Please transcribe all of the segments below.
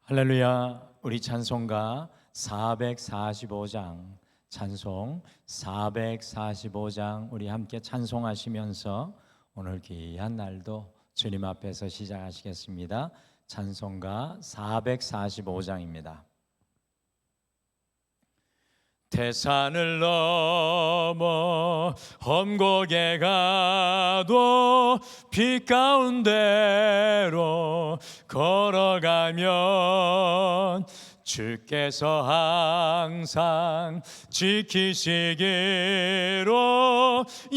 할렐루야. 우리 찬송가 445장, 찬송 445장 우리 함께 찬송하시면서 오늘 귀한 날도 주님 앞에서 시작하시겠습니다. 찬송가 445장입니다. 태산을 넘어 험곡에 가도 빛 가운데로 걸어가면 주께서 항상 지키시기로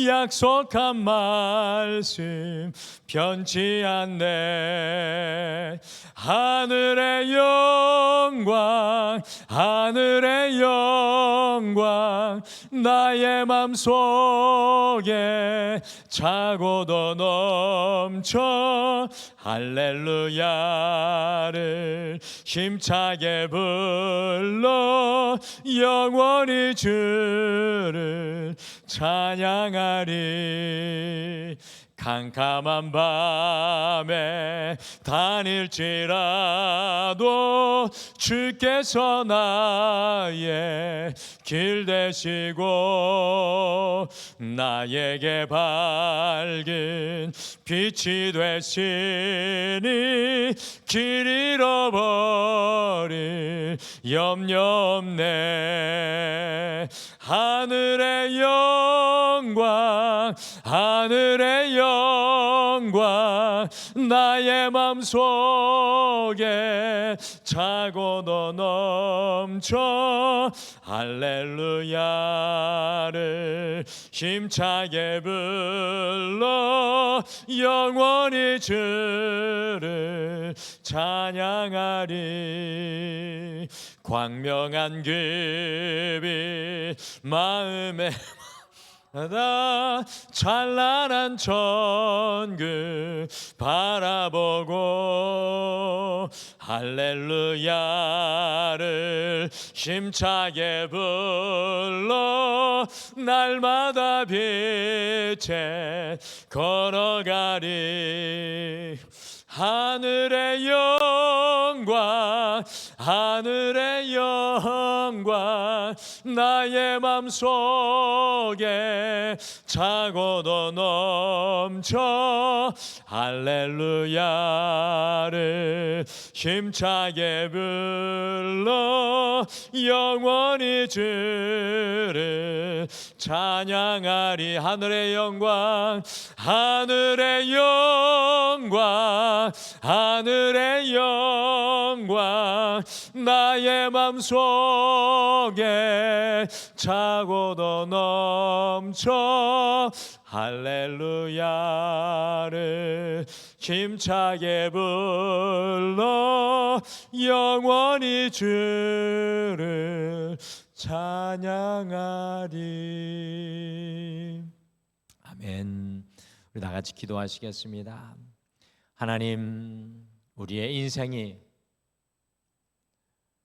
약속한 말씀 변치 않네. 하늘의 영광, 하늘의 영광, 나의 맘속에 차고도 넘쳐 할렐루야를 힘차게 불러 영원히 주를 찬양하리. 캄캄한 밤에 다닐지라도 주께서 나의 길 되시고 나에게 밝은 빛이 되시니 길 잃어버릴 염려 없네. 하늘의 영광, 하늘의 영광, 나의 맘속에 차고도 넘쳐 할렐루야를 힘차게 불러 영원히 주를 찬양하리. 광명한 그 빛 마음에 다 찬란한 천국 바라보고 할렐루야를 힘차게 불러 날마다 빛에 걸어가리. 하늘의 영광, 하늘의 영광, 나의 맘속에 차고도 넘쳐 할렐루야를 힘차게 불러 영원히 주를 찬양하리. 하늘의 영광, 하늘의 영광, 하늘의 영광, 나의 맘속에 차고도 넘쳐 할렐루야를 힘차게 불러 영원히 주를 찬양하리. 아멘. 우리 다 같이 기도하시겠습니다. 하나님, 우리의 인생이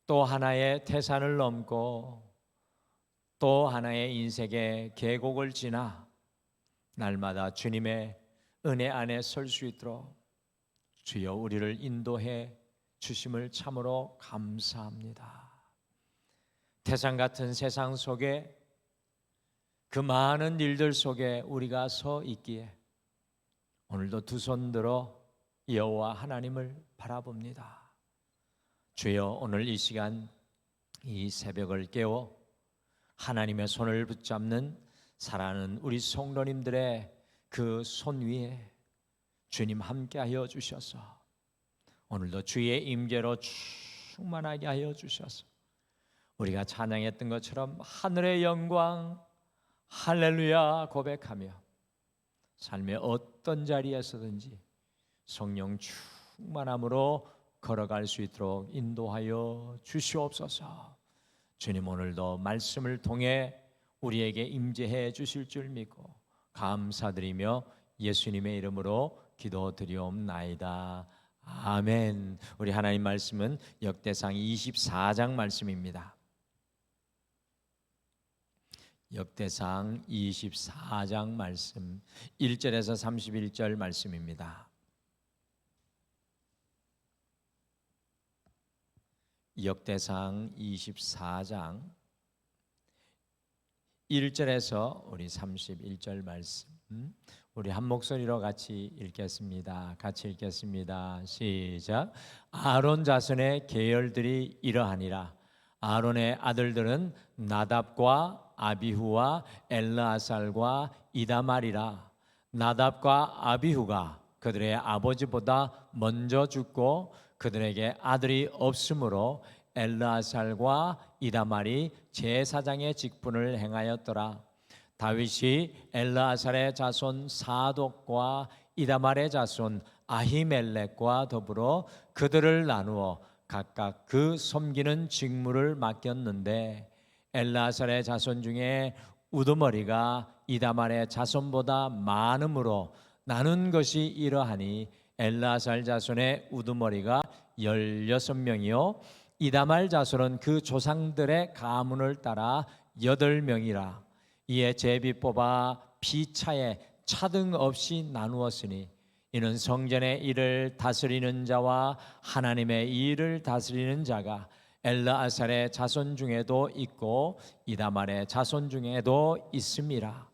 또 하나의 태산을 넘고 또 하나의 인생의 계곡을 지나 날마다 주님의 은혜 안에 설 수 있도록 주여 우리를 인도해 주심을 참으로 감사합니다. 태산 같은 세상 속에 그 많은 일들 속에 우리가 서 있기에 오늘도 두 손 들어 여호와 하나님을 바라봅니다. 주여, 오늘 이 시간 이 새벽을 깨워 하나님의 손을 붙잡는 사랑하는 우리 성도님들의 그 손 위에 주님 함께하여 주셔서 오늘도 주의 임재로 충만하게 하여 주셔서 우리가 찬양했던 것처럼 하늘의 영광 할렐루야 고백하며 삶의 어떤 자리에서든지 성령 충만함으로 걸어갈 수 있도록 인도하여 주시옵소서. 주님, 오늘도 말씀을 통해 우리에게 임재해 주실 줄 믿고 감사드리며 예수님의 이름으로 기도드리옵나이다. 아멘. 우리 하나님 말씀은 역대상 24장 말씀입니다. 역대상 24장 말씀 1절에서 31절 말씀입니다. 역대상 24장 1절에서 우리 31절 말씀 우리 한 목소리로 같이 읽겠습니다. 같이 읽겠습니다. 시작. 아론 자손의 계열들이 이러하니라. 아론의 아들들은 나답과 아비후와 엘르아살과 이다말이라. 나답과 아비후가 그들의 아버지보다 먼저 죽고 그들에게 아들이 없으므로 엘르아살과 이다말이 제사장의 직분을 행하였더라. 다윗이 엘르아살의 자손 사독과 이다말의 자손 아히멜렉과 더불어 그들을 나누어 각각 그 섬기는 직무를 맡겼는데 엘르아살의 자손 중에 우두머리가 이다말의 자손보다 많으므로 나눈 것이 이러하니 엘르아살 자손의 우두머리가 16명이요 이다말 자손은 그 조상들의 가문을 따라 8명이라. 이에 제비 뽑아 피차에 차등 없이 나누었으니 이는 성전의 일을 다스리는 자와 하나님의 일을 다스리는 자가 엘르아살의 자손 중에도 있고 이다말의 자손 중에도 있음이라.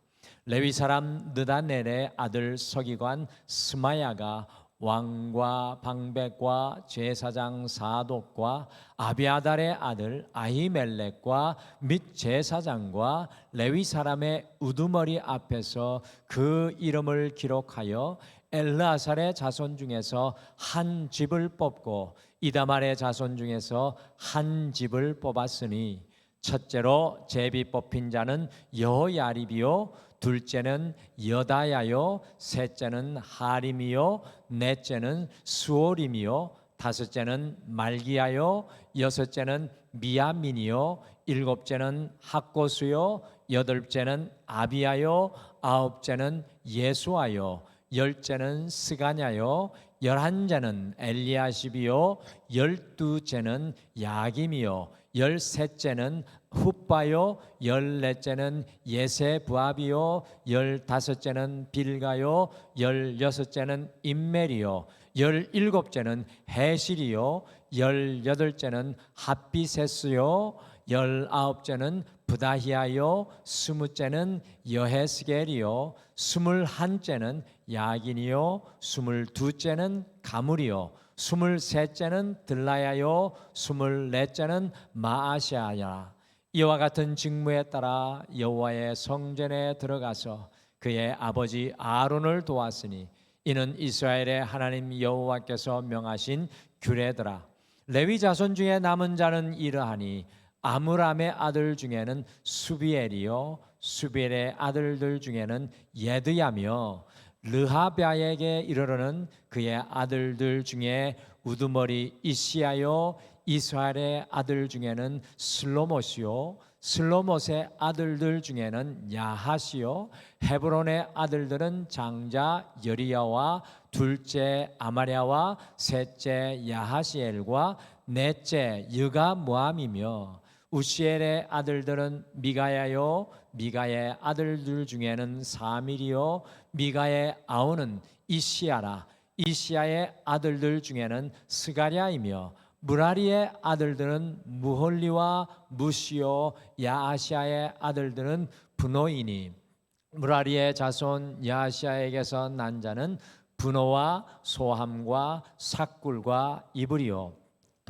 레위 사람 느다넬의 아들 서기관 스마야가 왕과 방백과 제사장 사독과 아비아달의 아들 아히멜렉과 및 제사장과 레위 사람의 우두머리 앞에서 그 이름을 기록하여 엘르아살의 자손 중에서 한 집을 뽑고 이다말의 자손 중에서 한 집을 뽑았으니 첫째로 제비 뽑힌 자는 여호야립이요 둘째는 여다야요 셋째는 하림이요 넷째는 수오림이요 다섯째는 말기야요 여섯째는 미야민이요 일곱째는 학고수요 여덟째는 아비야요 아홉째는 예수아요 열째는 스가냐요 열한째는 엘리야십이요 열두째는 야김이요 열셋째는 훗바요 열넷째는 예세부압이요 열다섯째는 빌가요 열여섯째는 임멜이요 열일곱째는 해실이요 열여덟째는 핫비세스요 열아홉째는 부다히아요 스무째는 여헤스겔이요 스물한째는 야긴이요 스물두째는 가물이요 스물셋째는 들라야요 스물넷째는 마아시아야. 이와 같은 직무에 따라 여호와의 성전에 들어가서 그의 아버지 아론을 도왔으니 이는 이스라엘의 하나님 여호와께서 명하신 규례더라. 레위 자손 중에 남은 자는 이러하니 아므람의 아들 중에는 수비엘이요 수비엘의 아들들 중에는 예드야며 르하비아에게 이르러는 그의 아들들 중에 우두머리 이시야요 이스라엘의 아들 중에는 슬로못이요 슬로못의 아들들 중에는 야하시요 헤브론의 아들들은 장자 여리야와 둘째 아마랴와 셋째 야하시엘과 넷째 여가무함이며 우시엘의 아들들은 미가야요 미가의 아들들 중에는 사밀이요 미가의 아우는 이시야라. 이시야의 아들들 중에는 스가랴이며 무라리의 아들들은 무홀리와 무시요 야아시아의 아들들은 분노이니 무라리의 자손 야아시아에게서 난 자는 분노와 소함과 삭굴과 이불이요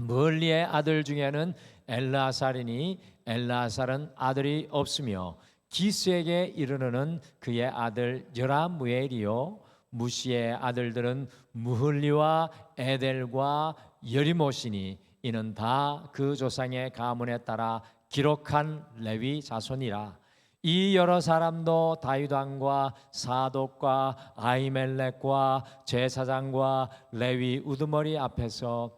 무홀리의 아들 중에는 엘르아살이니 엘르아살은 아들이 없으며 기스에게 이르르는 그의 아들 여라무엘이요 무시의 아들들은 무흘리와 에델과 여리못이니 이는 다 그 조상의 가문에 따라 기록한 레위 자손이라. 이 여러 사람도 다윗 왕과 사독과 아히멜렉과 제사장과 레위 우두머리 앞에서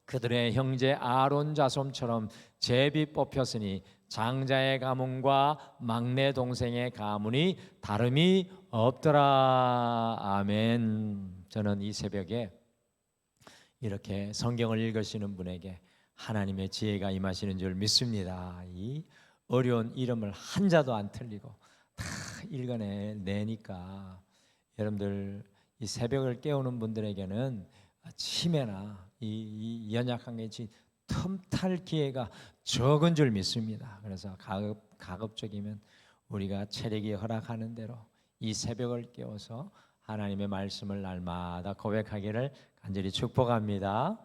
그들의 형제 아론 자손처럼 제비 뽑혔으니 장자의 가문과 막내 동생의 가문이 다름이 없더라. 아멘. 저는 이 새벽에 이렇게 성경을 읽으시는 분에게 하나님의 지혜가 임하시는 줄 믿습니다. 이 어려운 이름을 한자도 안 틀리고 다 읽어내니까 여러분들 이 새벽을 깨우는 분들에게는 치매나 이 연약한 게 틈탈 기회가 적은 줄 믿습니다. 그래서 가급적이면 우리가 체력이 허락하는 대로 이 새벽을 깨워서 하나님의 말씀을 날마다 고백하기를 간절히 축복합니다.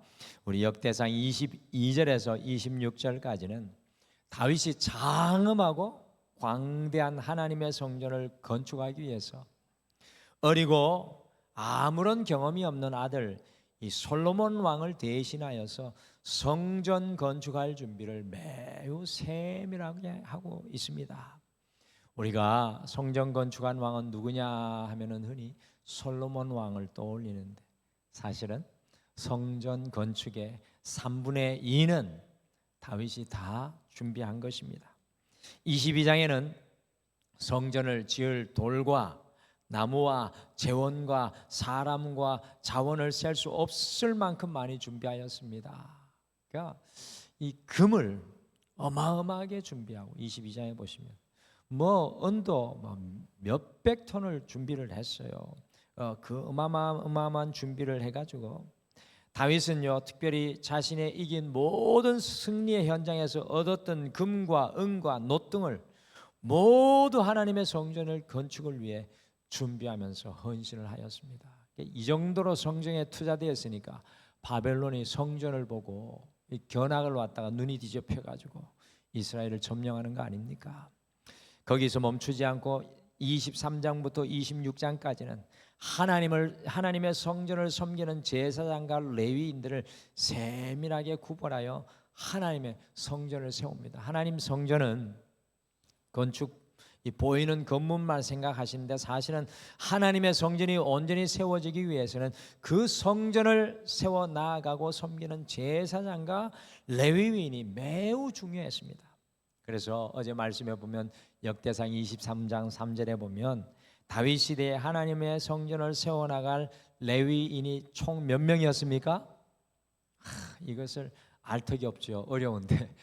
우리 역대상 22절에서 26절까지는 다윗이 장엄하고 광대한 하나님의 성전을 건축하기 위해서 어리고 아무런 경험이 없는 아들 이 솔로몬 왕을 대신하여서 성전 건축할 준비를 매우 세밀하게 하고 있습니다. 우리가 성전 건축한 왕은 누구냐 하면은 흔히 솔로몬 왕을 떠올리는데 사실은 성전 건축의 3분의 2는 다윗이 다 준비한 것입니다. 22장에는 성전을 지을 돌과 나무와 재원과 사람과 자원을 셀 수 없을 만큼 많이 준비하였습니다. 그러니까 이 금을 어마어마하게 준비하고 22장에 보시면 은도 몇백 톤을 준비를 했어요. 그 어마어마한 준비를 해가지고 다윗은요 특별히 자신의 이긴 모든 승리의 현장에서 얻었던 금과 은과 놋 등을 모두 하나님의 성전을 건축을 위해 준비하면서 헌신을 하였습니다. 이 정도로 성전에 투자되었으니까 바벨론이 성전을 보고 견학을 왔다가 눈이 뒤집혀가지고 이스라엘을 점령하는 거 아닙니까? 거기서 멈추지 않고 23장부터 26장까지는 하나님의 성전을 섬기는 제사장과 레위인들을 세밀하게 구분하여 하나님의 성전을 세웁니다. 하나님 성전은 건축 이 보이는 건물만 생각하시는데 사실은 하나님의 성전이 온전히 세워지기 위해서는 그 성전을 세워 나아가고 섬기는 제사장과 레위인이 매우 중요했습니다. 그래서 어제 말씀해 보면 역대상 23장 3절에 보면 다윗 시대에 하나님의 성전을 세워 나갈 레위인이 총 몇 명이었습니까? 이것을 알 턱이 없죠. 어려운데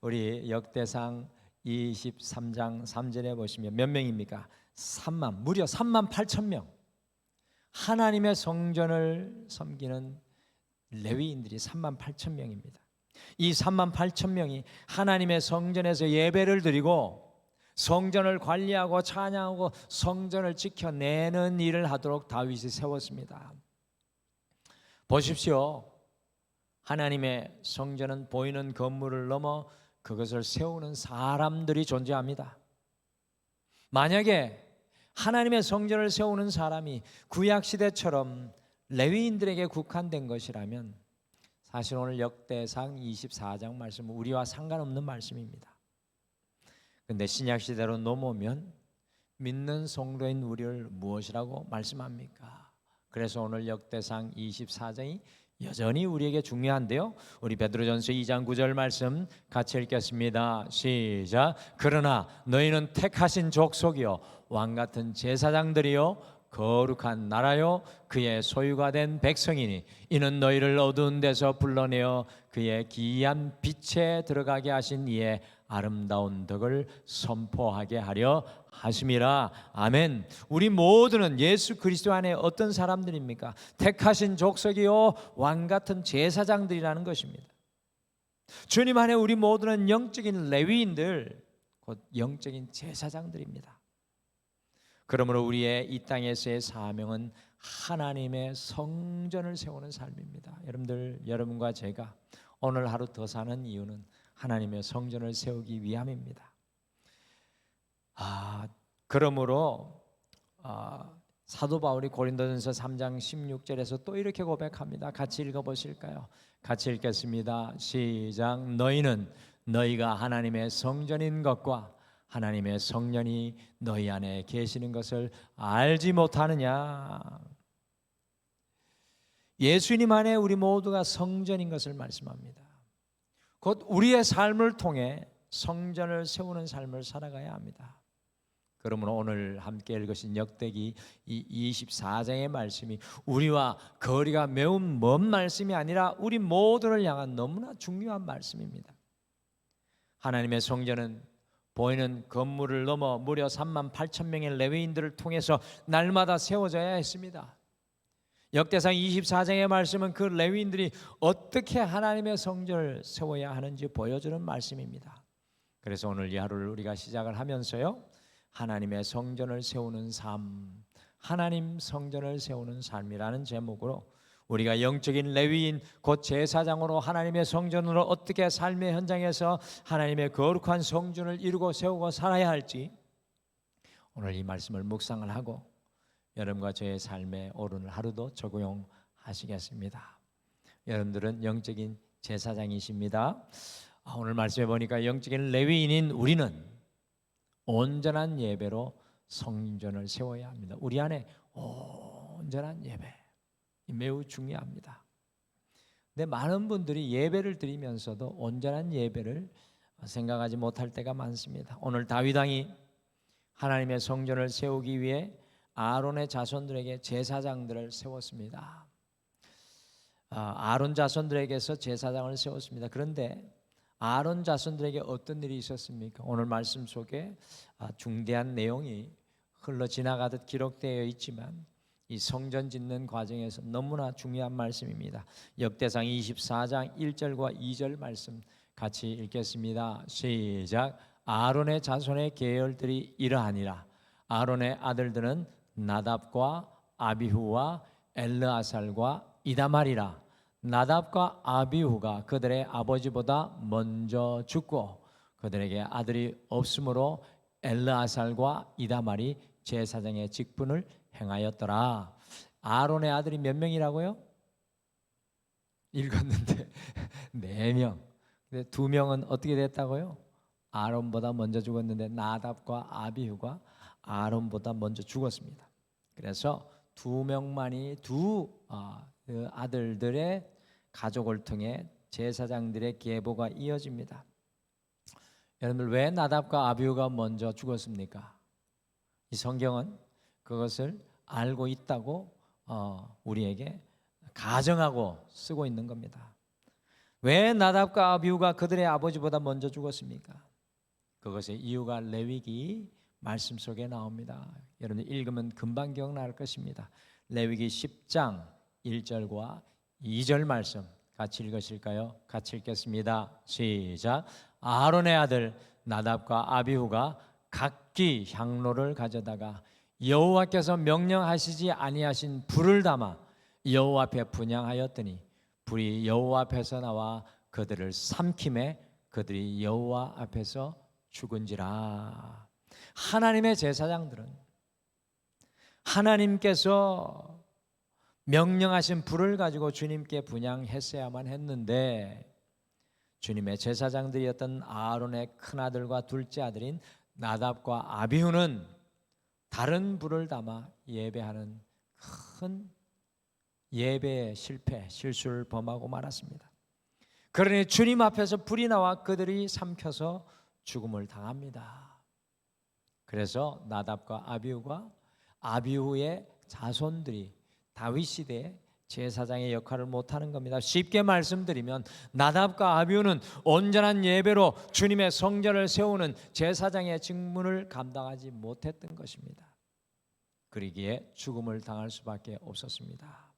우리 역대상 23장 3절에 보시면 몇 명입니까? 무려 3만 8천 명. 하나님의 성전을 섬기는 레위인들이 3만 8천 명입니다. 이 3만 8천 명이 하나님의 성전에서 예배를 드리고 성전을 관리하고 찬양하고 성전을 지켜내는 일을 하도록 다윗이 세웠습니다. 보십시오. 하나님의 성전은 보이는 건물을 넘어 그것을 세우는 사람들이 존재합니다. 만약에 하나님의 성전을 세우는 사람이 구약시대처럼 레위인들에게 국한된 것이라면 사실 오늘 역대상 24장 말씀은 우리와 상관없는 말씀입니다. 그런데 신약시대로 넘어오면 믿는 성도인 우리를 무엇이라고 말씀합니까? 그래서 오늘 역대상 24장이 여전히 우리에게 중요한데요. 우리 베드로전서 2장 9절 말씀 같이 읽겠습니다. 시작. 그러나 너희는 택하신 족속이요 왕같은 제사장들이요 거룩한 나라요 그의 소유가 된 백성이니 이는 너희를 어두운 데서 불러내어 그의 기이한 빛에 들어가게 하신 이의 아름다운 덕을 선포하게 하려 하심이라. 아멘. 우리 모두는 예수 그리스도 안에 어떤 사람들입니까? 택하신 족속이요 왕같은 제사장들이라는 것입니다. 주님 안에 우리 모두는 영적인 레위인들, 곧 영적인 제사장들입니다. 그러므로 우리의 이 땅에서의 사명은 하나님의 성전을 세우는 삶입니다. 여러분과 제가 오늘 하루 더 사는 이유는 하나님의 성전을 세우기 위함입니다. 그러므로 사도 바울이 고린도전서 3장 16절에서 또 이렇게 고백합니다. 같이 읽어보실까요? 같이 읽겠습니다. 시작. 너희는 너희가 하나님의 성전인 것과 하나님의 성령이 너희 안에 계시는 것을 알지 못하느냐. 예수님 안에 우리 모두가 성전인 것을 말씀합니다. 곧 우리의 삶을 통해 성전을 세우는 삶을 살아가야 합니다. 그러므로 오늘 함께 읽으신 역대기 이 24장의 말씀이 우리와 거리가 매우 먼 말씀이 아니라 우리 모두를 향한 너무나 중요한 말씀입니다. 하나님의 성전은 보이는 건물을 넘어 무려 3만 8천 명의 레위인들을 통해서 날마다 세워져야 했습니다. 역대상 24장의 말씀은 그 레위인들이 어떻게 하나님의 성전을 세워야 하는지 보여주는 말씀입니다. 그래서 오늘 이 하루를 우리가 시작을 하면서요, 하나님의 성전을 세우는 삶, 하나님 성전을 세우는 삶이라는 제목으로 우리가 영적인 레위인 곧 제사장으로 하나님의 성전으로 어떻게 삶의 현장에서 하나님의 거룩한 성전을 이루고 세우고 살아야 할지 오늘 이 말씀을 묵상을 하고 여러분과 저의 삶에 오늘 하루도 적용하시겠습니다. 여러분들은 영적인 제사장이십니다. 오늘 말씀해 보니까 영적인 레위인인 우리는 온전한 예배로 성전을 세워야 합니다. 우리 안에 온전한 예배 매우 중요합니다. 근데 많은 분들이 예배를 드리면서도 온전한 예배를 생각하지 못할 때가 많습니다. 오늘 다윗 왕이 하나님의 성전을 세우기 위해 아론의 자손들에게 제사장들을 세웠습니다. 아론 자손들에게서 제사장을 세웠습니다. 그런데 아론 자손들에게 어떤 일이 있었습니까? 오늘 말씀 속에 중대한 내용이 흘러 지나가듯 기록되어 있지만 이 성전 짓는 과정에서 너무나 중요한 말씀입니다. 역대상 24장 1절과 2절 말씀 같이 읽겠습니다. 시작. 아론의 자손의 계열들이 이러하니라. 아론의 아들들은 나답과 아비후와 엘르아살과 이다말이라. 나답과 아비후가 그들의 아버지보다 먼저 죽고 그들에게 아들이 없으므로 엘르아살과 이다말이 제사장의 직분을 행하였더라. 아론의 아들이 몇 명이라고요? 읽었는데 4명. 근데 2명은 어떻게 됐다고요? 아론보다 먼저 죽었는데 나답과 아비후가 아론보다 먼저 죽었습니다. 그래서 2명만이 그 아들들의 가족을 통해 제사장들의 계보가 이어집니다. 여러분들 왜 나답과 아비후가 먼저 죽었습니까? 이 성경은 그것을 알고 있다고 우리에게 가정하고 쓰고 있는 겁니다. 왜 나답과 아비후가 그들의 아버지보다 먼저 죽었습니까? 그것의 이유가 레위기 말씀 속에 나옵니다. 여러분 읽으면 금방 기억날 것입니다. 레위기 10장 1절과 2절 말씀 같이 읽으실까요? 같이 읽겠습니다. 시작. 아론의 아들 나답과 아비후가 각기 향로를 가져다가 여호와께서 명령하시지 아니하신 불을 담아 여호와 앞에 분향하였더니 불이 여호와 앞에서 나와 그들을 삼킴에 그들이 여호와 앞에서 죽은지라. 하나님의 제사장들은 하나님께서 명령하신 불을 가지고 주님께 분향했어야만 했는데 주님의 제사장들이었던 아론의 큰아들과 둘째 아들인 나답과 아비후는 다른 불을 담아 예배하는 큰 예배의 실수를 범하고 말았습니다. 그러니 주님 앞에서 불이 나와 그들이 삼켜서 죽음을 당합니다. 그래서 나답과 아비후가 아비후의 자손들이 다윗 시대에 제사장의 역할을 못하는 겁니다. 쉽게 말씀드리면 나답과 아비후는 온전한 예배로 주님의 성전을 세우는 제사장의 직분을 감당하지 못했던 것입니다. 그러기에 죽음을 당할 수밖에 없었습니다.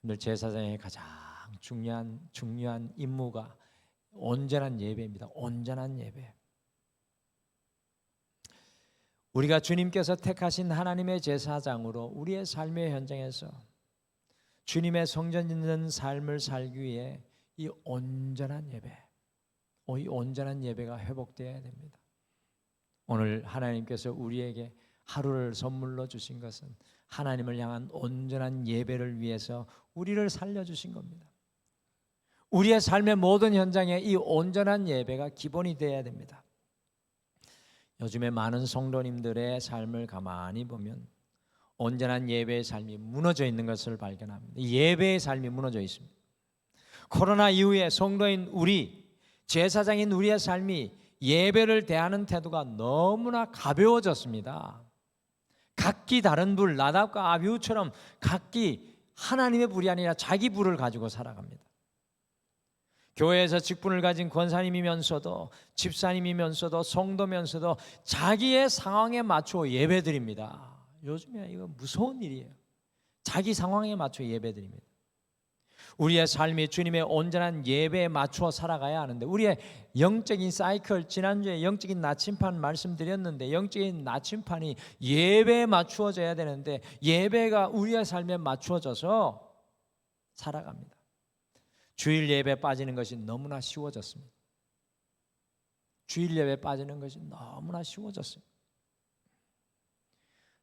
오늘 제사장의 가장 중요한 임무가 온전한 예배입니다. 온전한 예배. 우리가 주님께서 택하신 하나님의 제사장으로 우리의 삶의 현장에서 주님의 성전 있는 삶을 살기 위해 이 온전한 예배가 회복되어야 됩니다. 오늘 하나님께서 우리에게 하루를 선물로 주신 것은 하나님을 향한 온전한 예배를 위해서 우리를 살려주신 겁니다. 우리의 삶의 모든 현장에 이 온전한 예배가 기본이 되어야 됩니다. 요즘에 많은 성도님들의 삶을 가만히 보면 온전한 예배의 삶이 무너져 있는 것을 발견합니다. 예배의 삶이 무너져 있습니다. 코로나 이후에 성도인 우리, 제사장인 우리의 삶이 예배를 대하는 태도가 너무나 가벼워졌습니다. 각기 다른 불, 나답과 아비후처럼 각기 하나님의 불이 아니라 자기 불을 가지고 살아갑니다. 교회에서 직분을 가진 권사님이면서도 집사님이면서도 성도면서도 자기의 상황에 맞춰 예배드립니다. 요즘에 이거 무서운 일이에요. 자기 상황에 맞춰 예배드립니다. 우리의 삶이 주님의 온전한 예배에 맞추어 살아가야 하는데, 우리의 영적인 사이클, 지난주에 영적인 나침판 말씀드렸는데, 영적인 나침판이 예배에 맞추어져야 되는데 예배가 우리의 삶에 맞추어져서 살아갑니다. 주일 예배 빠지는 것이 너무나 쉬워졌습니다. 주일 예배 빠지는 것이 너무나 쉬워졌어요.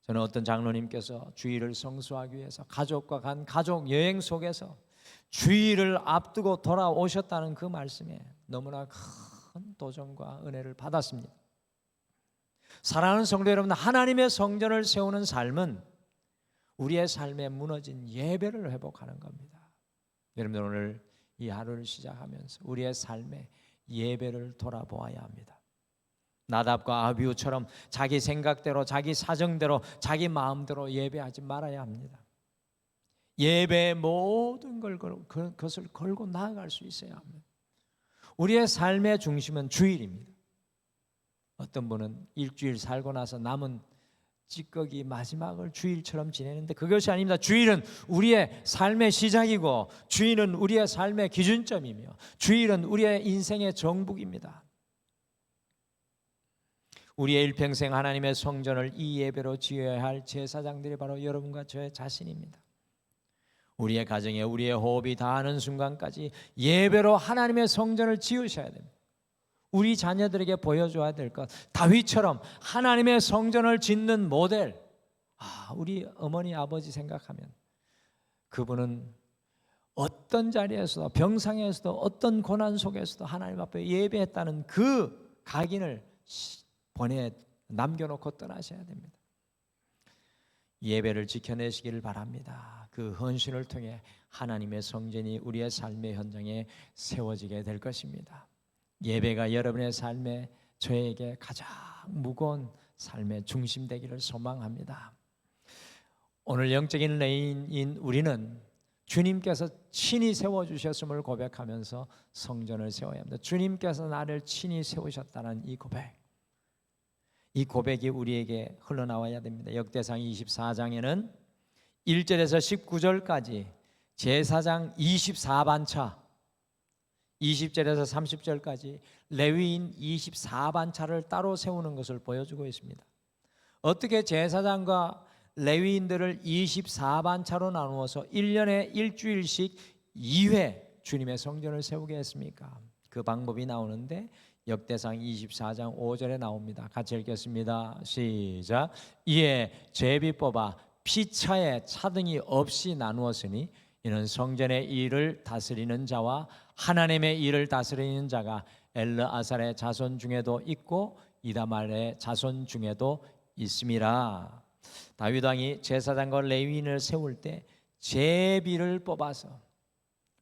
저는 어떤 장로님께서 주일을 성수하기 위해서 가족과 간 가족 여행 속에서 주일을 앞두고 돌아오셨다는 그 말씀에 너무나 큰 도전과 은혜를 받았습니다. 사랑하는 성도 여러분, 하나님의 성전을 세우는 삶은 우리의 삶에 무너진 예배를 회복하는 겁니다. 여러분들, 오늘 이 하루를 시작하면서 우리의 삶에 예배를 돌아보아야 합니다. 나답과 아비후처럼 자기 생각대로, 자기 사정대로, 자기 마음대로 예배하지 말아야 합니다. 예배의 모든 것을 걸고 나아갈 수 있어야 합니다. 우리의 삶의 중심은 주일입니다. 어떤 분은 일주일 살고 나서 남은 찌꺼기 마지막을 주일처럼 지내는데 그것이 아닙니다. 주일은 우리의 삶의 시작이고, 주일은 우리의 삶의 기준점이며, 주일은 우리의 인생의 정복입니다. 우리의 일평생 하나님의 성전을 이 예배로 지어야 할 제사장들이 바로 여러분과 저의 자신입니다. 우리의 가정에 우리의 호흡이 닿는 순간까지 예배로 하나님의 성전을 지으셔야 됩니다. 우리 자녀들에게 보여줘야 될 것, 다윗처럼 하나님의 성전을 짓는 모델. 우리 어머니 아버지 생각하면 그분은 어떤 자리에서도, 병상에서도, 어떤 고난 속에서도 하나님 앞에 예배했다는 그 각인을 보내 남겨놓고 떠나셔야 됩니다. 예배를 지켜내시기를 바랍니다. 그 헌신을 통해 하나님의 성전이 우리의 삶의 현장에 세워지게 될 것입니다. 예배가 여러분의 삶에, 저에게 가장 무거운 삶의 중심 되기를 소망합니다. 오늘 영적인 레인인 우리는 주님께서 친히 세워주셨음을 고백하면서 성전을 세워야 합니다. 주님께서 나를 친히 세우셨다는 이 고백, 이 고백이 우리에게 흘러나와야 됩니다. 역대상 24장에는 1절에서 19절까지 제사장 24반차, 20절에서 30절까지 레위인 24반차를 따로 세우는 것을 보여주고 있습니다. 어떻게 제사장과 레위인들을 24반차로 나누어서 1년에 일주일씩 2회 주님의 성전을 세우게 했습니까? 그 방법이 나오는데 역대상 24장 5절에 나옵니다. 같이 읽겠습니다. 시작. 이에 제비 뽑아 피차에 차등이 없이 나누었으니 이는 성전의 일을 다스리는 자와 하나님의 일을 다스리는 자가 엘르아살의 자손 중에도 있고 이다말의 자손 중에도 있음이라. 다윗 왕이 제사장과 레위인을 세울 때 제비를 뽑아서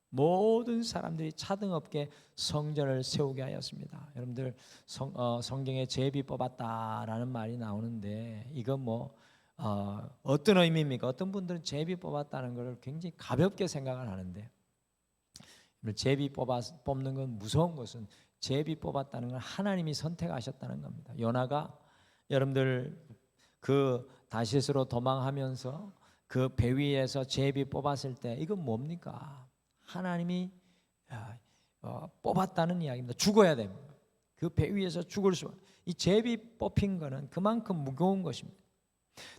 모든 사람들이 차등 없게 성전을 세우게 하였습니다. 여러분들 성경에 제비 뽑았다라는 말이 나오는데 이건 어떤 의미입니까? 어떤 분들은 제비 뽑았다는 것을 굉장히 가볍게 생각을 하는데, 제비 뽑는 건 무서운 것은 제비 뽑았다는 건 하나님이 선택하셨다는 겁니다. 요나가 여러분들 그 다시스로 도망하면서 그 배 위에서 제비 뽑았을 때 이건 뭡니까? 하나님이 뽑았다는 이야기입니다. 죽어야 됩니다. 그 배 위에서 죽을 수, 이 제비 뽑힌 거는 그만큼 무거운 것입니다.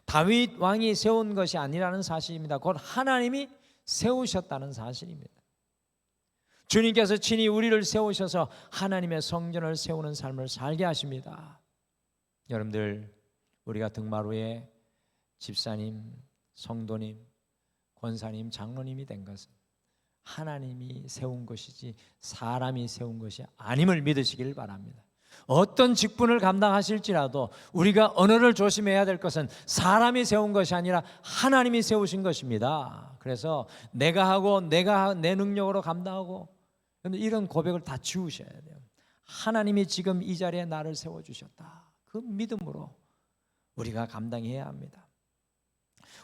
다윗 왕이 세운 것이 아니라는 사실입니다. 곧 하나님이 세우셨다는 사실입니다. 주님께서 친히 우리를 세우셔서 하나님의 성전을 세우는 삶을 살게 하십니다. 여러분들, 우리가 등마루에 집사님, 성도님, 권사님, 장로님이 된 것은 하나님이 세운 것이지 사람이 세운 것이 아님을 믿으시길 바랍니다. 어떤 직분을 감당하실지라도 우리가 언어를 조심해야 될 것은 사람이 세운 것이 아니라 하나님이 세우신 것입니다. 그래서 내가 하고 내가 내 능력으로 감당하고, 이런 고백을 다 지우셔야 돼요. 하나님이 지금 이 자리에 나를 세워주셨다, 그 믿음으로 우리가 감당해야 합니다.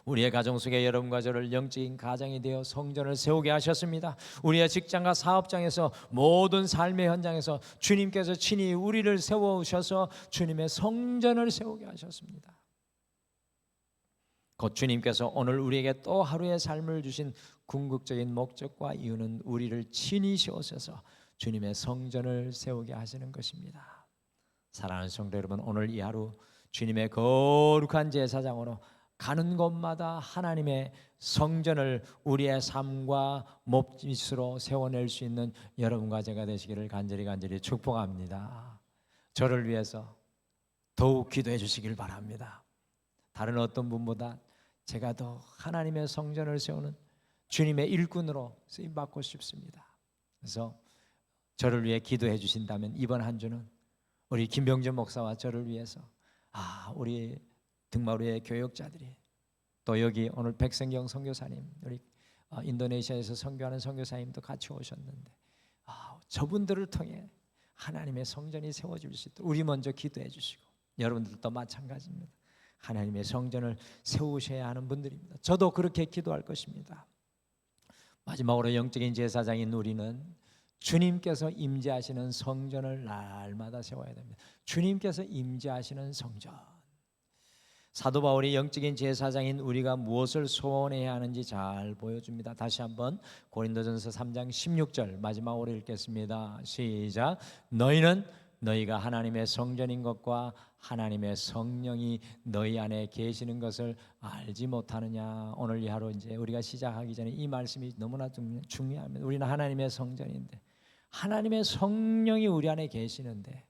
우리의 가정 속에 여러분과 저를 영적인 가정이 되어 성전을 세우게 하셨습니다. 우리의 직장과 사업장에서 모든 삶의 현장에서 주님께서 친히 우리를 세우셔서 주님의 성전을 세우게 하셨습니다. 곧 주님께서 오늘 우리에게 또 하루의 삶을 주신 궁극적인 목적과 이유는 우리를 친히 세우셔서 주님의 성전을 세우게 하시는 것입니다. 사랑하는 성도 여러분, 오늘 이 하루 주님의 거룩한 제사장으로 가는 곳마다 하나님의 성전을 우리의 삶과 몸짓으로 세워낼 수 있는 여러분과 제가 되시기를 간절히 축복합니다. 저를 위해서 더욱 기도해 주시길 바랍니다. 다른 어떤 분보다 제가 더 하나님의 성전을 세우는 주님의 일꾼으로 쓰임받고 싶습니다. 그래서 저를 위해 기도해 주신다면 이번 한 주는 우리 김병준 목사와 저를 위해서 우리 등마루의 교역자들이 또 여기 오늘 백성경 선교사님, 우리 인도네시아에서 선교하는 선교사님도 같이 오셨는데 저분들을 통해 하나님의 성전이 세워질 수 있도록 우리 먼저 기도해 주시고, 여러분들도 마찬가지입니다. 하나님의 성전을 세우셔야 하는 분들입니다. 저도 그렇게 기도할 것입니다. 마지막으로 영적인 제사장인 우리는 주님께서 임재하시는 성전을 날마다 세워야 됩니다. 주님께서 임재하시는 성전. 사도 바울이 영적인 제사장인 우리가 무엇을 소원해야 하는지 잘 보여줍니다. 다시 한번 고린도전서 3장 16절 마지막으로 읽겠습니다. 시작. 너희는 너희가 하나님의 성전인 것과 하나님의 성령이 너희 안에 계시는 것을 알지 못하느냐. 오늘 이 하루 이제 우리가 시작하기 전에 이 말씀이 너무나 중요합니다. 우리는 하나님의 성전인데 하나님의 성령이 우리 안에 계시는데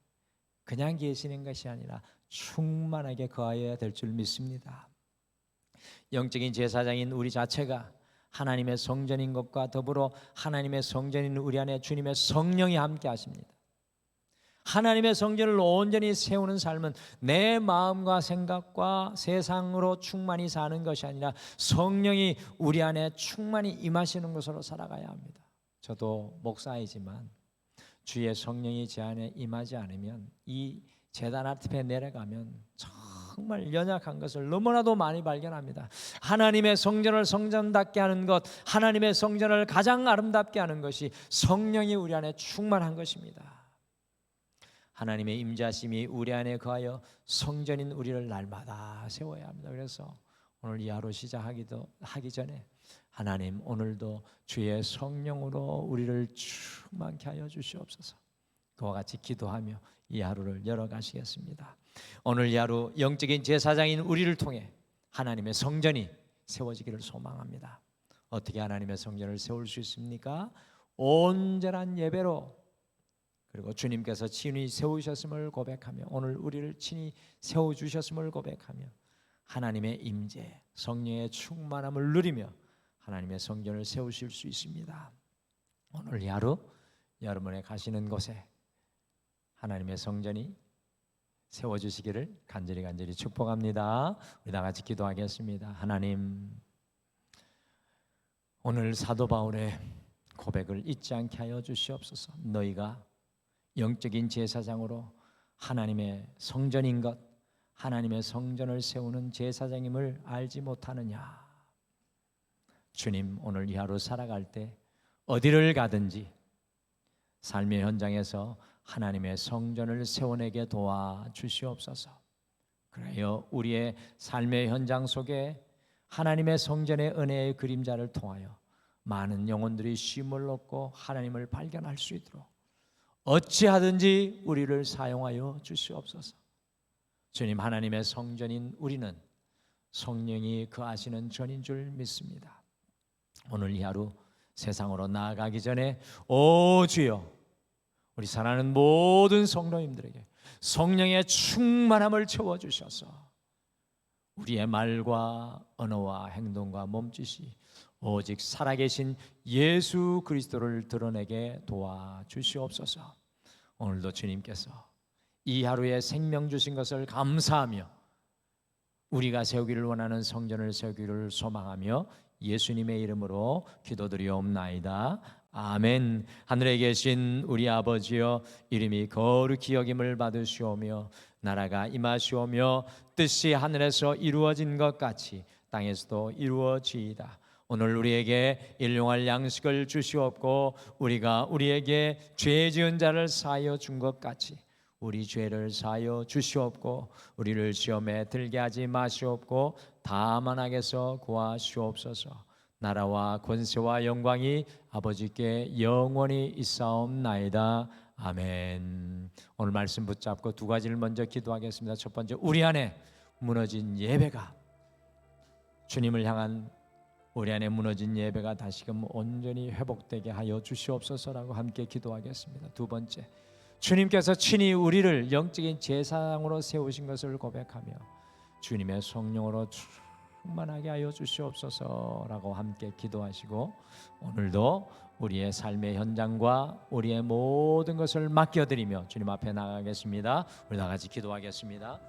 그냥 계시는 것이 아니라 충만하게 거하여야 될 줄 믿습니다. 영적인 제사장인 우리 자체가 하나님의 성전인 것과 더불어 하나님의 성전인 우리 안에 주님의 성령이 함께 하십니다. 하나님의 성전을 온전히 세우는 삶은 내 마음과 생각과 세상으로 충만히 사는 것이 아니라 성령이 우리 안에 충만히 임하시는 것으로 살아가야 합니다. 저도 목사이지만 주의 성령이 제 안에 임하지 않으면, 이 제단 앞에 내려가면 정말 연약한 것을 너무나도 많이 발견합니다. 하나님의 성전을 성전답게 하는 것, 하나님의 성전을 가장 아름답게 하는 것이 성령이 우리 안에 충만한 것입니다. 하나님의 임재하심이 우리 안에 거하여 성전인 우리를 날마다 세워야 합니다. 그래서 오늘 이 하루 하기 전에 하나님, 오늘도 주의 성령으로 우리를 충만케 하여 주시옵소서. 그와 같이 기도하며 이 하루를 열어가시겠습니다. 오늘 이 하루 영적인 제사장인 우리를 통해 하나님의 성전이 세워지기를 소망합니다. 어떻게 하나님의 성전을 세울 수 있습니까? 온전한 예배로, 그리고 주님께서 친히 세우셨음을 고백하며, 오늘 우리를 친히 세워주셨음을 고백하며 하나님의 임재, 성령의 충만함을 누리며 하나님의 성전을 세우실 수 있습니다. 오늘 이 하루 여러분의 가시는 곳에 하나님의 성전이 세워주시기를 간절히 축복합니다. 우리 다 같이 기도하겠습니다. 하나님, 오늘 사도 바울의 고백을 잊지 않게 하여 주시옵소서. 너희가 영적인 제사장으로 하나님의 성전인 것, 하나님의 성전을 세우는 제사장임을 알지 못하느냐. 주님, 오늘 이 하루 살아갈 때 어디를 가든지 삶의 현장에서 하나님의 성전을 세워내게 도와주시옵소서. 그래요, 우리의 삶의 현장 속에 하나님의 성전의 은혜의 그림자를 통하여 많은 영혼들이 쉼을 얻고 하나님을 발견할 수 있도록 어찌하든지 우리를 사용하여 주시옵소서. 주님, 하나님의 성전인 우리는 성령이 거하시는 전인 줄 믿습니다. 오늘 이 하루 세상으로 나아가기 전에 오 주여, 우리 사랑하는 모든 성도님들에게 성령의 충만함을 채워주셔서 우리의 말과 언어와 행동과 몸짓이 오직 살아계신 예수 그리스도를 드러내게 도와주시옵소서. 오늘도 주님께서 이 하루에 생명 주신 것을 감사하며 우리가 세우기를 원하는 성전을 세우기를 소망하며 예수님의 이름으로 기도드리옵나이다. 아멘. 하늘에 계신 우리 아버지여, 이름이 거룩히 여김을 받으시오며 나라가 임하시오며 뜻이 하늘에서 이루어진 것 같이 땅에서도 이루어지이다. 오늘 우리에게 일용할 양식을 주시옵고 우리가 우리에게 죄 지은 자를 사하여 준 것 같이 우리 죄를 사하여 주시옵고 우리를 시험에 들게 하지 마시옵고 다만 악에서 구하시옵소서. 나라와 권세와 영광이 아버지께 영원히 있사옵나이다. 아멘. 오늘 말씀 붙잡고 두 가지를 먼저 기도하겠습니다. 첫 번째, 우리 안에 무너진 예배가, 주님을 향한 우리 안에 무너진 예배가 다시금 온전히 회복되게 하여 주시옵소서라고 함께 기도하겠습니다. 두 번째, 주님께서 친히 우리를 영적인 제사장으로 세우신 것을 고백하며 주님의 성령으로 충만하게 하여 주시옵소서라고 함께 기도하시고, 오늘도 우리의 삶의 현장과 우리의 모든 것을 맡겨드리며 주님 앞에 나가겠습니다. 우리 다 같이 기도하겠습니다.